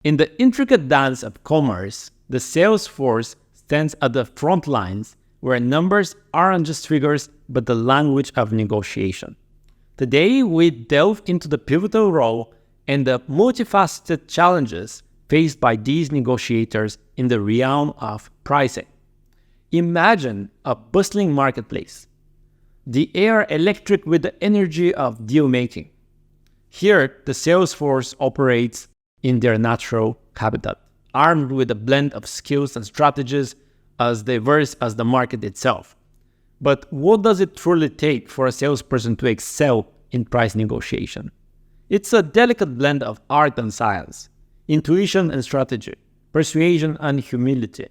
In the intricate dance of commerce, the sales force stands at the front lines where numbers aren't just figures but the language of negotiation. Today, we delve into the pivotal role and the multifaceted challenges faced by these negotiators in the realm of pricing. Imagine a bustling marketplace, the air electric with the energy of deal-making. Here, the sales force operates in their natural habitat, armed with a blend of skills and strategies as diverse as the market itself. But what does it truly take for a salesperson to excel in price negotiation? It's a delicate blend of art and science, intuition and strategy, persuasion and humility.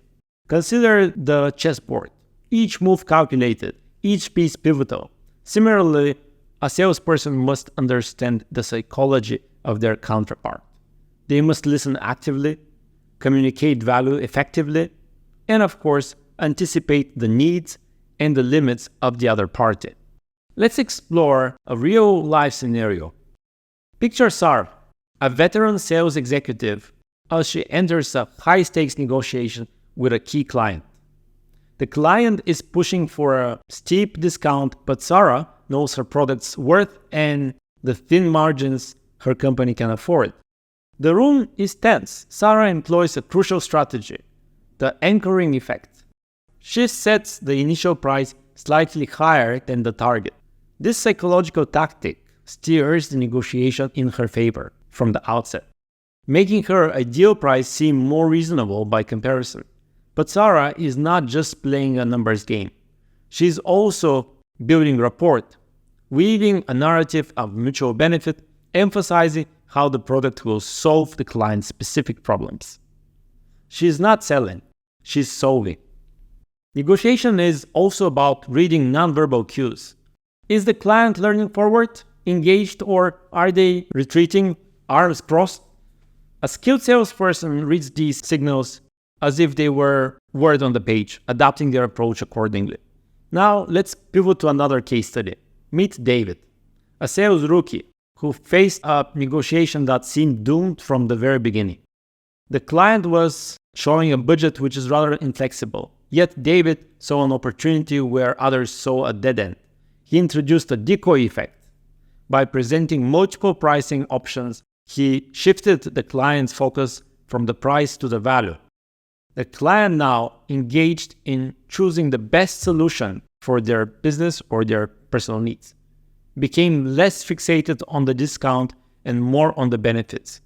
Consider the chessboard, each move calculated, each piece pivotal. Similarly, a salesperson must understand the psychology of their counterpart. They must listen actively, communicate value effectively, and of course, anticipate the needs and the limits of the other party. Let's explore a real-life scenario. Picture Sarah, a veteran sales executive, as she enters a high-stakes negotiation with a key client. The client is pushing for a steep discount, but Sarah knows her product's worth and the thin margins her company can afford. The room is tense. Sarah employs a crucial strategy, the anchoring effect. She sets the initial price slightly higher than the target. This psychological tactic steers the negotiation in her favor from the outset, making her ideal price seem more reasonable by comparison. But Sarah is not just playing a numbers game. She's also building rapport, weaving a narrative of mutual benefit, emphasizing how the product will solve the client's specific problems. She's not selling, she's solving. Negotiation is also about reading nonverbal cues. Is the client leaning forward, engaged, or are they retreating, arms crossed? A skilled salesperson reads these signals as if they were word on the page, adapting their approach accordingly. Now, let's pivot to another case study. Meet David, a sales rookie who faced a negotiation that seemed doomed from the very beginning. The client was showing a budget which is rather inflexible, yet David saw an opportunity where others saw a dead end. He introduced a decoy effect. By presenting multiple pricing options, he shifted the client's focus from the price to the value. The client now engaged in choosing the best solution for their business or their personal needs, became less fixated on the discount and more on the benefits.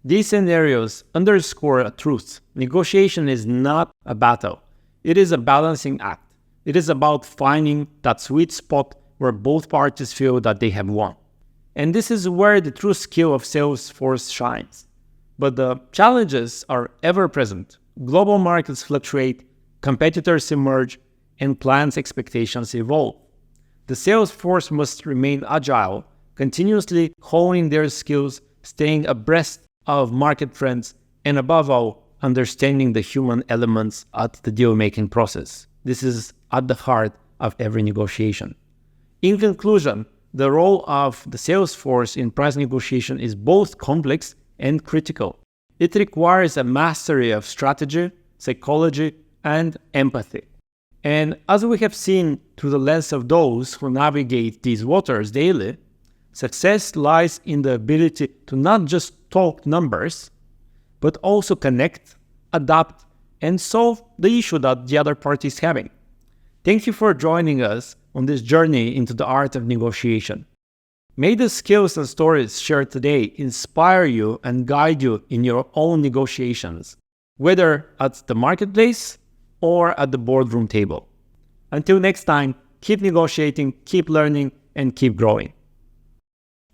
These scenarios underscore a truth. Negotiation is not a battle. It is a balancing act. It is about finding that sweet spot where both parties feel that they have won. And this is where the true skill of Salesforce shines. But the challenges are ever present. Global markets fluctuate, competitors emerge, and clients' expectations evolve. The sales force must remain agile, continuously honing their skills, staying abreast of market trends, and above all, understanding the human elements at the deal-making process. This is at the heart of every negotiation. In conclusion, the role of the sales force in price negotiation is both complex and critical. It requires a mastery of strategy, psychology, and empathy. And as we have seen through the lens of those who navigate these waters daily, success lies in the ability to not just talk numbers, but also connect, adapt, and solve the issue that the other party is having. Thank you for joining us on this journey into the art of negotiation. May the skills and stories shared today inspire you and guide you in your own negotiations, whether at the marketplace or at the boardroom table. Until next time, keep negotiating, keep learning, and keep growing.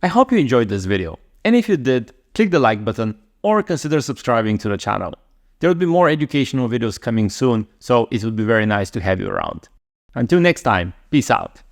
I hope you enjoyed this video, and if you did, click the like button or consider subscribing to the channel. There will be more educational videos coming soon, so it would be very nice to have you around. Until next time, peace out.